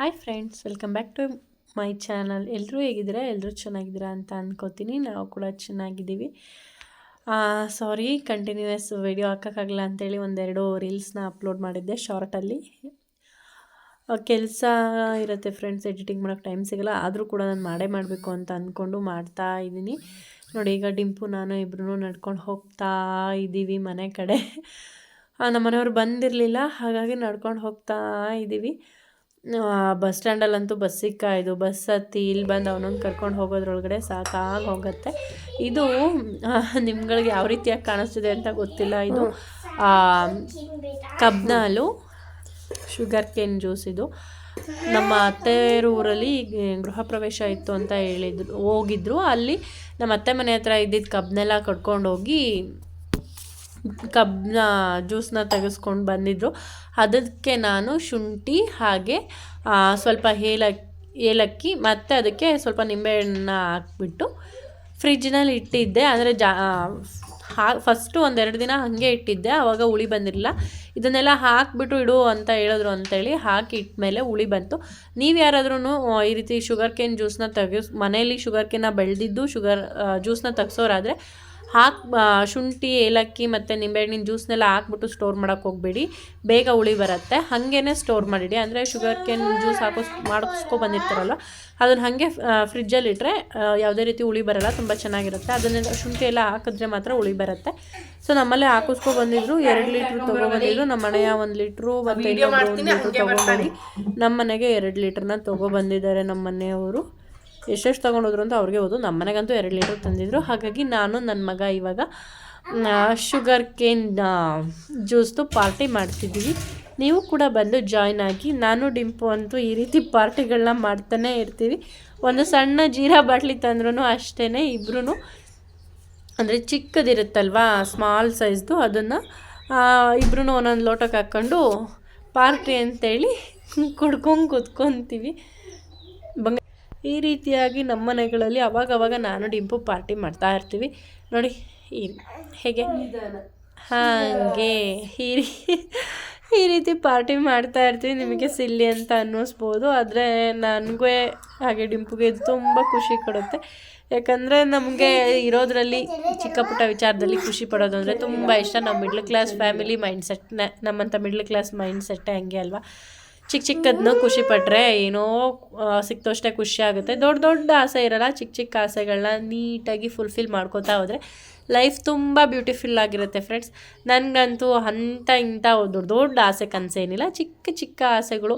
Hi friends, welcome back to my channel. ಎಲ್ಲರೂ ಹೇಗಿದ್ದೀರಾ? ಎಲ್ಲರೂ ಚೆನ್ನಾಗಿದ್ದೀರಾ ಅಂತ ಅಂದ್ಕೋತೀನಿ. ನಾವು ಕೂಡ ಚೆನ್ನಾಗಿದ್ದೀವಿ. ಸಾರಿ, ಕಂಟಿನ್ಯೂಯಸ್ ವಿಡಿಯೋ ಹಾಕೋಕ್ಕಾಗಲ್ಲ ಅಂತೇಳಿ ಒಂದೆರಡು ರೀಲ್ಸ್ನ ಅಪ್ಲೋಡ್ ಮಾಡಿದ್ದೆ ಶಾರ್ಟಲ್ಲಿ. ಕೆಲಸ ಇರುತ್ತೆ ಫ್ರೆಂಡ್ಸ್, ಎಡಿಟಿಂಗ್ ಮಾಡೋಕ್ಕೆ ಟೈಮ್ ಸಿಗೋಲ್ಲ. ಆದರೂ ಕೂಡ ನಾನು ಮಾಡಬೇಕು ಅಂತ ಅಂದ್ಕೊಂಡು ಮಾಡ್ತಾ ಇದ್ದೀನಿ. ನೋಡಿ, ಈಗ ಡಿಂಪು ನಾನು ಇಬ್ಬರೂ ನಡ್ಕೊಂಡು ಹೋಗ್ತಾ ಇದ್ದೀವಿ ಮನೆ ಕಡೆ. ನಮ್ಮ ಮನೆಯವ್ರು ಬಂದಿರಲಿಲ್ಲ, ಹಾಗಾಗಿ ನಡ್ಕೊಂಡು ಹೋಗ್ತಾ ಇದ್ದೀವಿ. ಬಸ್ ಸ್ಟ್ಯಾಂಡಲ್ಲಂತೂ ಬಸ್ಸಿಗೆ ಕಾಯ್ದು ಬಸ್ ಹತ್ತಿ ಇಲ್ಲಿ ಬಂದು ಅವನೊಂದು ಕರ್ಕೊಂಡು ಹೋಗೋದ್ರೊಳಗಡೆ ಸಾಕಾಗಿ ಹೋಗುತ್ತೆ. ಇದು ನಿಮ್ಗಳಿಗೆ ಯಾವ ರೀತಿಯಾಗಿ ಕಾಣಿಸ್ತಿದೆ ಅಂತ ಗೊತ್ತಿಲ್ಲ. ಇದು ಕಬ್ಬಿನ ಹಾಲು, ಶುಗರ್ ಕೇನ್ ಜ್ಯೂಸ್. ಇದು ನಮ್ಮ ಅತ್ತೆಯರ ಊರಲ್ಲಿ ಗೃಹ ಪ್ರವೇಶ ಇತ್ತು ಅಂತ ಹೋಗಿದ್ರು. ಅಲ್ಲಿ ನಮ್ಮ ಅತ್ತೆ ಮನೆ ಹತ್ರ ಇದ್ದಿದ್ದು ಕಬ್ಬನ್ನೆಲ್ಲ ಕಟ್ಕೊಂಡೋಗಿ ಕಬ್ಬಿನ ಜ್ಯೂಸನ್ನ ತೆಗೆಸ್ಕೊಂಡು ಬಂದಿದ್ದರು. ಅದಕ್ಕೆ ನಾನು ಶುಂಠಿ ಹಾಗೆ ಸ್ವಲ್ಪ ಏಲಕ್ಕಿ ಮತ್ತು ಅದಕ್ಕೆ ಸ್ವಲ್ಪ ನಿಂಬೆಹಣ್ಣು ಹಾಕ್ಬಿಟ್ಟು ಫ್ರಿಜ್ಜಿನಲ್ಲಿ ಇಟ್ಟಿದ್ದೆ. ಅಂದರೆ ಫಸ್ಟು ಒಂದೆರಡು ದಿನ ಹಾಗೆ ಇಟ್ಟಿದ್ದೆ, ಆವಾಗ ಹುಳಿ ಬಂದಿರಲಿಲ್ಲ. ಇದನ್ನೆಲ್ಲ ಹಾಕಿಬಿಟ್ಟು ಇಡು ಅಂತ ಹೇಳಿದ್ರು ಅಂತೇಳಿ ಹಾಕಿ ಇಟ್ಮೇಲೆ ಹುಳಿ ಬಂತು. ನೀವು ಯಾರಾದ್ರೂ ಈ ರೀತಿ ಶುಗರ್ ಕೇನ್ ಜ್ಯೂಸನ್ನ ಮನೆಯಲ್ಲಿ ಶುಗರ್ ಕೇನ್ನ ಬೆಳೆದಿದ್ದು ಜ್ಯೂಸನ್ನ ತೆಗ್ಸೋರಾದರೆ ಶುಂಠಿ, ಏಲಕ್ಕಿ ಮತ್ತು ನಿಂಬೆಹಣ್ಣಿನ ಜ್ಯೂಸ್ನೆಲ್ಲ ಹಾಕ್ಬಿಟ್ಟು ಸ್ಟೋರ್ ಮಾಡೋಕ್ಕೆ ಹೋಗಬೇಡಿ, ಬೇಗ ಹುಳಿ ಬರುತ್ತೆ. ಹಾಗೇ ಸ್ಟೋರ್ ಮಾಡಿಡಿ. ಅಂದರೆ ಶುಗರ್ ಕೇನ್ ಜ್ಯೂಸ್ ಬಂದಿರ್ತಾರಲ್ಲ, ಅದನ್ನು ಹಾಗೆ ಫ್ರಿಜ್ಜಲ್ಲಿ ಇಟ್ಟರೆ ಯಾವುದೇ ರೀತಿ ಹುಳಿ ಬರೋಲ್ಲ, ತುಂಬ ಚೆನ್ನಾಗಿರುತ್ತೆ. ಅದನ್ನೆಲ್ಲ ಶುಂಠಿ ಎಲ್ಲ ಹಾಕಿದ್ರೆ ಮಾತ್ರ ಹುಳಿ ಬರುತ್ತೆ. ಸೊ ನಮ್ಮಲ್ಲೇ ಬಂದಿದ್ರು, 2 ಲೀಟ್ರ್ ತೊಗೊಬಂದಿದ್ರು. ನಮ್ಮ ಮನೆಯ 1 ಲೀಟ್ರು ಮತ್ತು 1 ಲೀಟ್ರ್ ತೊಗೊಂಡೋಗಿ ನಮ್ಮ ಮನೆಗೆ 2 ಲೀಟ್ರನ್ನ ತೊಗೊಬಂದಿದ್ದಾರೆ ನಮ್ಮ ಮನೆಯವರು. ಎಷ್ಟೆಷ್ಟು ತೊಗೊಂಡೋದ್ರು ಅಂತ ಅವ್ರಿಗೆ ಹೋದು. ನಮ್ಮ ಮನೆಗಂತೂ 2 ಲೀಟ್ರ್ ತಂದಿದ್ರು. ಹಾಗಾಗಿ ನಾನು ನನ್ನ ಮಗ ಇವಾಗ ಶುಗರ್ ಕೇನ್ ಜ್ಯೂಸ್ದು ಪಾರ್ಟಿ ಮಾಡ್ತಿದ್ದೀವಿ. ನೀವು ಕೂಡ ಬಂದು ಜಾಯ್ನ್ ಆಗಿ. ನಾನು ಡಿಂಪು ಅಂತೂ ಈ ರೀತಿ ಪಾರ್ಟಿಗಳನ್ನ ಮಾಡ್ತಾನೆ ಇರ್ತೀವಿ. ಒಂದು ಸಣ್ಣ ಜೀರಾ ಬಾಟ್ಲಿ ತಂದ್ರೂ ಅಷ್ಟೇ, ಇಬ್ಬರೂ ಅಂದರೆ ಚಿಕ್ಕದಿರುತ್ತಲ್ವ, ಸ್ಮಾಲ್ ಸೈಜ್ದು, ಅದನ್ನು ಇಬ್ಬರೂ ಒಂದೊಂದು ಲೋಟಕ್ಕೆ ಹಾಕ್ಕೊಂಡು ಪಾರ್ಟಿ ಅಂತೇಳಿ ಕುತ್ಕೊತೀವಿ. ಈ ರೀತಿಯಾಗಿ ನಮ್ಮ ಮನೆಗಳಲ್ಲಿ ಅವಾಗವಾಗ ನಾನು ಡಿಂಪು ಪಾರ್ಟಿ ಮಾಡ್ತಾ ಇರ್ತೀವಿ. ನೋಡಿ ಹೇಗೆ ಹಾಗೆ ಈ ರೀತಿ ಪಾರ್ಟಿ ಮಾಡ್ತಾ ಇರ್ತೀವಿ. ನಿಮಗೆ ಸಿಲ್ಲಿ ಅಂತ ಅನ್ನಿಸ್ಬೋದು, ಆದರೆ ನನಗೆ ಹಾಗೆ ಡಿಂಪುಗೆ ಇದು ತುಂಬ ಖುಷಿ ಕೊಡುತ್ತೆ. ಯಾಕಂದರೆ ನಮಗೆ ಇರೋದ್ರಲ್ಲಿ ಚಿಕ್ಕ ಪುಟ್ಟ ವಿಚಾರದಲ್ಲಿ ಖುಷಿ ಪಡೋದು ಅಂದರೆ ತುಂಬ ಇಷ್ಟ. ನಮ್ಮ ಮಿಡ್ಲ್ ಕ್ಲಾಸ್ ಫ್ಯಾಮಿಲಿ ಮೈಂಡ್ಸೆಟ್, ನಮ್ಮಂಥ ಮಿಡ್ಲ್ ಕ್ಲಾಸ್ ಮೈಂಡ್ಸೆಟ್ಟೇ ಹಂಗೆ ಅಲ್ವಾ. ಚಿಕ್ಕದನ್ನು ಖುಷಿ ಪಟ್ಟರೆ ಏನೋ ಸಿಕ್ತೋಷ್ಟೇ ಖುಷಿ ಆಗುತ್ತೆ. ದೊಡ್ಡ ಆಸೆ ಇರೋಲ್ಲ. ಚಿಕ್ಕ ಆಸೆಗಳನ್ನ ನೀಟಾಗಿ ಫುಲ್ಫಿಲ್ ಮಾಡ್ಕೋತಾ ಹೋದರೆ ಲೈಫ್ ತುಂಬ ಬ್ಯೂಟಿಫುಲ್ ಆಗಿರುತ್ತೆ ಫ್ರೆಂಡ್ಸ್. ನನಗಂತೂ ಇಂಥ ದೊಡ್ಡ ಆಸೆ ಕನಸೇನಿಲ್ಲ, ಚಿಕ್ಕ ಆಸೆಗಳು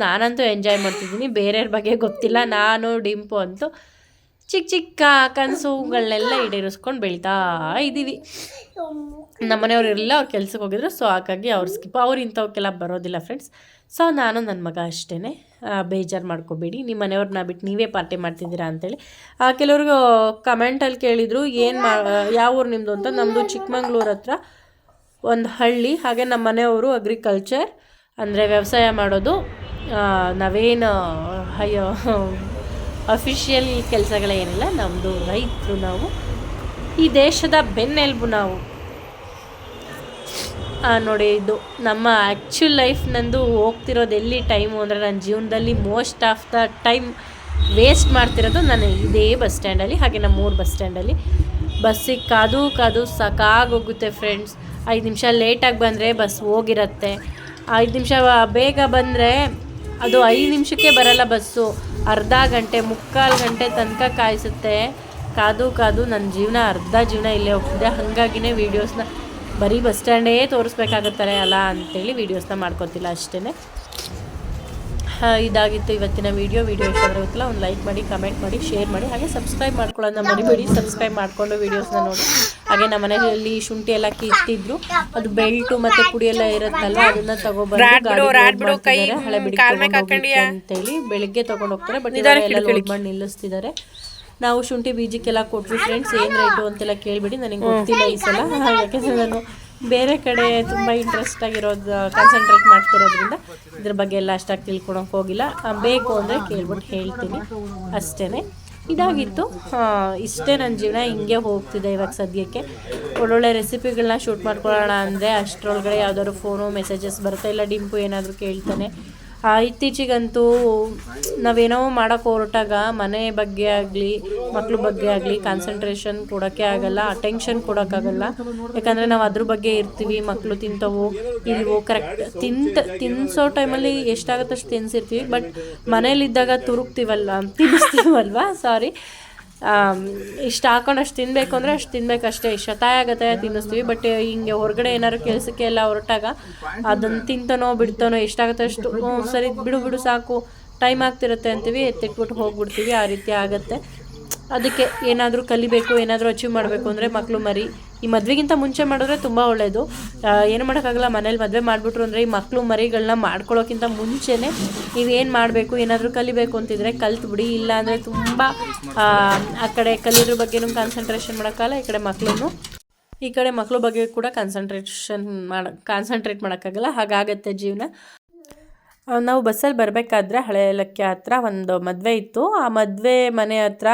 ನಾನಂತೂ ಎಂಜಾಯ್ ಮಾಡ್ತಿದ್ದೀನಿ. ಬೇರೆಯವ್ರ ಬಗ್ಗೆ ಗೊತ್ತಿಲ್ಲ. ನಾನು ಡಿಂಪು ಅಂತೂ ಚಿಕ್ಕ ಕನಸುಗಳನ್ನೆಲ್ಲ ಈಡೇರಿಸ್ಕೊಂಡು ಬೆಳೀತಾ ಇದ್ದೀವಿ. ನಮ್ಮ ಮನೆಯವರೆಲ್ಲ ಅವ್ರು ಕೆಲ್ಸಕ್ಕೆ ಹೋಗಿದ್ರು, ಸೊ ಹಾಗಾಗಿ ಅವ್ರು ಇಂಥವಕ್ಕೆಲ್ಲ ಬರೋದಿಲ್ಲ ಫ್ರೆಂಡ್ಸ್. ಸೊ ನಾನು ನನ್ನ ಮಗ ಅಷ್ಟೇ. ಬೇಜಾರು ಮಾಡ್ಕೋಬೇಡಿ, ನಿಮ್ಮ ಮನೆಯವ್ರನ್ನ ಬಿಟ್ಟು ನೀವೇ ಪಾರ್ಟಿ ಮಾಡ್ತಿದ್ದೀರಾ ಅಂತೇಳಿ. ಕೆಲವ್ರಿಗೂ ಕಮೆಂಟಲ್ಲಿ ಕೇಳಿದರು, ಯಾವ ಊರು ನಿಮ್ಮದು ಅಂತ. ನಮ್ಮದು ಚಿಕ್ಕಮಂಗ್ಳೂರು ಹತ್ರ ಒಂದು ಹಳ್ಳಿ. ಹಾಗೆ ನಮ್ಮ ಮನೆಯವರು ಅಗ್ರಿಕಲ್ಚರ್, ಅಂದರೆ ವ್ಯವಸಾಯ ಮಾಡೋದು. ನಾವೇನು ಅಫಿಷಿಯಲ್ ಕೆಲಸಗಳೇನಿಲ್ಲ, ನಮ್ಮದು ರೈತರು ನಾವು. ಈ ದೇಶದ ಬೆನ್ನೆಲುಬು ನಾವು. ನೋಡಿ, ಇದು ನಮ್ಮ ಆ್ಯಕ್ಚುಲ್ ಲೈಫ್. ನಂದು ಹೋಗ್ತಿರೋದು ಎಲ್ಲಿ ಟೈಮು ಅಂದರೆ, ನನ್ನ ಜೀವನದಲ್ಲಿ most of the time waste ಮಾಡ್ತಿರೋದು ನಾನು ಇದೇ ಬಸ್ ಸ್ಟ್ಯಾಂಡಲ್ಲಿ, ಹಾಗೆ ನಮ್ಮೂರು ಬಸ್ ಸ್ಟ್ಯಾಂಡಲ್ಲಿ. ಬಸ್ಸಿಗೆ ಕಾದು ಸಾಕಾಗೋಗುತ್ತೆ ಫ್ರೆಂಡ್ಸ್. 5 ನಿಮಿಷ ಲೇಟಾಗಿ ಬಂದರೆ ಬಸ್ ಹೋಗಿರುತ್ತೆ. 5 ನಿಮಿಷ ಬೇಗ ಬಂದರೆ ಅದು 5 ನಿಮಿಷಕ್ಕೆ ಬರೋಲ್ಲ ಬಸ್ಸು. ಅರ್ಧ ಗಂಟೆ, 3/4 ಗಂಟೆ ತನಕ ಕಾಯಿಸುತ್ತೆ. ಕಾದು ನನ್ನ ಅರ್ಧ ಜೀವನ ಇಲ್ಲೇ ಹೋಗ್ತಿದೆ. ಹಾಗಾಗಿನೇ ವೀಡಿಯೋಸ್ನ ಬರೀ ಬಸ್ ಸ್ಟ್ಯಾಂಡೇ ತೋರಿಸ್ಬೇಕಾಗುತ್ತಾರೆ ಅಲ್ಲ ಅಂಥೇಳಿ ವೀಡಿಯೋಸ್ನ ಮಾಡ್ಕೊತಿಲ್ಲ ಅಷ್ಟೇ. ಇದಾಗಿತ್ತು ಇವತ್ತಿನ ವೀಡಿಯೋ ಇಷ್ಟ ಆದರೆ ಗೊತ್ತಿಲ್ಲ, ಒಂದು ಲೈಕ್ ಮಾಡಿ, ಕಮೆಂಟ್ ಮಾಡಿ, ಶೇರ್ ಮಾಡಿ, ಹಾಗೆ ಸಬ್ಸ್ಕ್ರೈಬ್ ಮಾಡ್ಕೊಳ್ಳೋದನ್ನ ಮರಿಬೇಡಿ. ಸಬ್ಸ್ಕ್ರೈಬ್ ಮಾಡಿಕೊಂಡು ವೀಡಿಯೋಸ್ನ ನೋಡಿ. ಹಾಗೆ ನಮ್ಮ ಮನೆಯಲ್ಲಿ ಶುಂಠಿ ಎಲ್ಲ ಕಿತ್ತಿದ್ರು, ಅದು ಬೆಲ್ಟು ಮತ್ತು ಪುಡಿಯೆಲ್ಲ ಇರುತ್ತಲ್ಲ, ಅದನ್ನು ತಗೊಬಂದು ಹಳೆ ಬಿಡಿ ಅಂತೇಳಿ ಬೆಳಿಗ್ಗೆ ತೊಗೊಂಡು ಹೋಗ್ತಾರೆ. ಬಟ್ ಎಲ್ಲ ಲೋಡ್ ಮಾಡಿ ನಿಲ್ಲಿಸ್ತಿದ್ದಾರೆ. ನಾವು ಶುಂಠಿ ಬೀಜಕ್ಕೆಲ್ಲ ಕೊಟ್ವಿ ಫ್ರೆಂಡ್ಸ್. ಏನು ರೇಟು ಅಂತೆಲ್ಲ ಕೇಳಿಬಿಡಿ, ನನಗೆ ಗೊತ್ತಿಲ್ಲ ಈ ಸಲ. ಯಾಕೆಂದರೆ ನಾನು ಬೇರೆ ಕಡೆ ತುಂಬ ಇಂಟ್ರೆಸ್ಟ್ ಆಗಿರೋದು ಕಾನ್ಸಂಟ್ರೇಟ್ ಮಾಡ್ತಿರೋದ್ರಿಂದ ಇದ್ರ ಬಗ್ಗೆ ಎಲ್ಲ ಅಷ್ಟಾಗಿ ತಿಳ್ಕೊಳಕ್ಕೆ ಹೋಗಿಲ್ಲ. ಬೇಕು ಅಂದರೆ ಕೇಳ್ಬಿಟ್ಟು ಹೇಳ್ತೀನಿ ಅಷ್ಟೇ. ಇದಾಗಿತ್ತು. ಇಷ್ಟೇ ನನ್ನ ಜೀವನ, ಹಿಂಗೆ ಹೋಗ್ತಿದೆ ಇವಾಗ ಸದ್ಯಕ್ಕೆ. ಒಳ್ಳೊಳ್ಳೆ ರೆಸಿಪಿಗಳನ್ನ ಶೂಟ್ ಮಾಡ್ಕೊಳ್ಳೋಣ ಅಂದರೆ ಅಷ್ಟರೊಳಗಡೆ ಯಾವುದಾದ್ರು ಫೋನು ಮೆಸೇಜಸ್ ಬರುತ್ತೆ, ಇಲ್ಲ ಡಿಂಪು ಏನಾದರೂ ಕೇಳ್ತಾನೆ. ಇತ್ತೀಚೆಗಂತೂ ನಾವೇನೋ ಮಾಡೋಕ್ಕೆ ಹೊರಟಾಗ ಮನೆ ಬಗ್ಗೆ ಆಗಲಿ ಮಕ್ಳ ಬಗ್ಗೆ ಆಗಲಿ ಕಾನ್ಸಂಟ್ರೇಷನ್ ಕೊಡೋಕ್ಕೆ ಆಗಲ್ಲ, ಅಟೆನ್ಷನ್ ಕೊಡೋಕ್ಕಾಗಲ್ಲ. ಯಾಕಂದರೆ ನಾವು ಅದ್ರ ಬಗ್ಗೆ ಇರ್ತೀವಿ, ಮಕ್ಕಳು ತಿಂತವೋ ಇಲ್ವೋ ಕರೆಕ್ಟ್ ತಿನ್ನಿಸೋ ಟೈಮಲ್ಲಿ ಎಷ್ಟಾಗುತ್ತೆ ಅಷ್ಟು ತಿನ್ನಿಸಿರ್ತೀವಿ. ಬಟ್ ಮನೇಲಿದ್ದಾಗ ತಿನ್ನಿಸ್ತೀವಲ್ವ ಸಾರಿ, ಇಷ್ಟು ಹಾಕೊಂಡು ಅಷ್ಟು ತಿನ್ನಬೇಕು ಅಂದರೆ ಅಷ್ಟು ತಿನ್ನಬೇಕಷ್ಟೇ, ಶತಾಯ ತಿನ್ನಿಸ್ತೀವಿ. ಬಟ್ ಹಿಂಗೆ ಹೊರಗಡೆ ಏನಾದ್ರು ಕೆಲಸಕ್ಕೆ ಎಲ್ಲ ಹೊರಟಾಗ ಅದನ್ನು ತಿಂತಾನೋ ಬಿಡ್ತಾನೋ ಎಷ್ಟಾಗುತ್ತೆ ಅಷ್ಟು ಸರಿ ಬಿಡು ಸಾಕು ಟೈಮ್ ಆಗ್ತಿರುತ್ತೆ ಅಂತೀವಿ, ಎತ್ತಿಟ್ಬಿಟ್ಟು ಹೋಗ್ಬಿಡ್ತೀವಿ. ಆ ರೀತಿ ಆಗುತ್ತೆ. ಅದಕ್ಕೆ ಏನಾದರೂ ಕಲಿಬೇಕು, ಏನಾದರೂ ಅಚೀವ್ ಮಾಡಬೇಕು ಅಂದರೆ ಮಕ್ಕಳು ಮರಿ ಈ ಮದುವೆಗಿಂತ ಮುಂಚೆ ಮಾಡಿದ್ರೆ ತುಂಬ ಒಳ್ಳೆಯದು. ಏನು ಮಾಡೋಕ್ಕಾಗಲ್ಲ, ಮನೇಲಿ ಮದುವೆ ಮಾಡಿಬಿಟ್ರು ಅಂದರೆ ಈ ಮಕ್ಕಳು ಮರಿಗಳನ್ನ ಮಾಡ್ಕೊಳ್ಳೋಕ್ಕಿಂತ ಮುಂಚೆನೇ ನೀವೇನು ಮಾಡಬೇಕು, ಏನಾದರೂ ಕಲಿಬೇಕು ಅಂತಿದ್ರೆ ಕಲ್ತ್ಬಿಡಿ. ಇಲ್ಲ ಅಂದರೆ ತುಂಬ ಆ ಕಡೆ ಕಲಿಯೋದ್ರ ಬಗ್ಗೆನೂ ಕಾನ್ಸಂಟ್ರೇಷನ್ ಮಾಡೋಕ್ಕಾಗಲ್ಲ, ಈ ಕಡೆ ಮಕ್ಕಳ ಬಗ್ಗೆ ಕೂಡ ಕಾನ್ಸಂಟ್ರೇಟ್ ಮಾಡೋಕ್ಕಾಗಲ್ಲ. ಹಾಗಾಗತ್ತೆ ಜೀವನ. ನಾವು ಬಸ್ಸಲ್ಲಿ ಬರಬೇಕಾದ್ರೆ ಹಳೆ ಏಲಕ್ಕಿ ಹತ್ರ ಒಂದು ಮದುವೆ ಇತ್ತು. ಆ ಮದುವೆ ಮನೆ ಹತ್ರ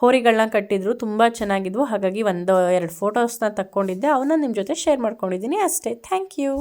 ಹೋರಿಗಳನ್ನ ಕಟ್ಟಿದ್ರು, ತುಂಬ ಚೆನ್ನಾಗಿದ್ವು. ಹಾಗಾಗಿ 1-2 ಫೋಟೋಸ್ನ ತಕ್ಕೊಂಡಿದ್ದೆ, ಅವನ್ನ ನಿಮ್ಮ ಜೊತೆ ಶೇರ್ ಮಾಡ್ಕೊಂಡಿದ್ದೀನಿ ಅಷ್ಟೇ. Thank you.